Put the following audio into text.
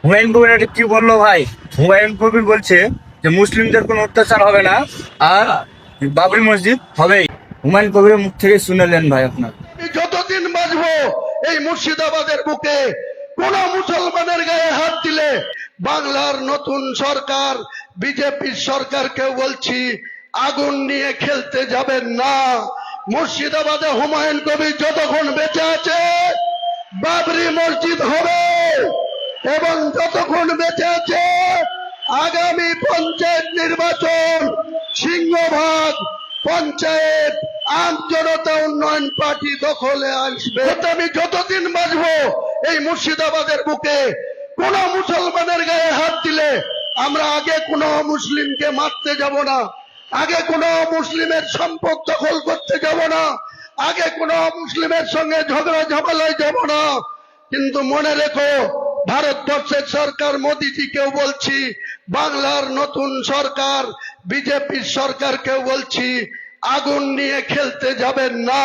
হুমায়ুন কবির এটা কি বললো ভাই? হুমায়ুন কবির বলছে যে মুসলিমদের কোনো অত্যাচার হবে না, আর বাবরি মসজিদ হবেই। হুমায়ুন কবিরের মুখ থেকে শুনেলেন ভাই আপনার। যতদিন বাঁচবো এই মুর্শিদাবাদের বুকে কোন মুসলমানের গায়ে হাত দিলে বাংলার নতুন সরকার বিজেপির সরকারকে বলছি আগুন নিয়ে খেলতে যাবেন না। মুর্শিদাবাদে হুমায়ুন কবির যতক্ষণ বেঁচে আছে বাবরি মসজিদ হবে, এবং যতক্ষণ বেঁচে আছে আগামী পঞ্চায়েত নির্বাচন সিংহভাগ পঞ্চায়েত আম জনতা উন্নয়ন পার্টি দখলে আসবে। আমি যতদিন বাঁচবো এই মুর্শিদাবাদের বুকে কোন মুসলমানের গায়ে হাত দিলে আমরা আগে কোন মুসলিমকে মারতে যাব না, আগে কোন মুসলিমের সম্পদ দখল করতে যাব না, আগে কোন মুসলিমের সঙ্গে ঝগড়া ঝামেলায় যাব না। কিন্তু মনে রেখো, ভারতবর্ষের সরকার মোদীজিকেও বলছি, বাংলার নতুন সরকার বিজেপির সরকারকেও বলছি আগুন নিয়ে খেলতে যাবেন না।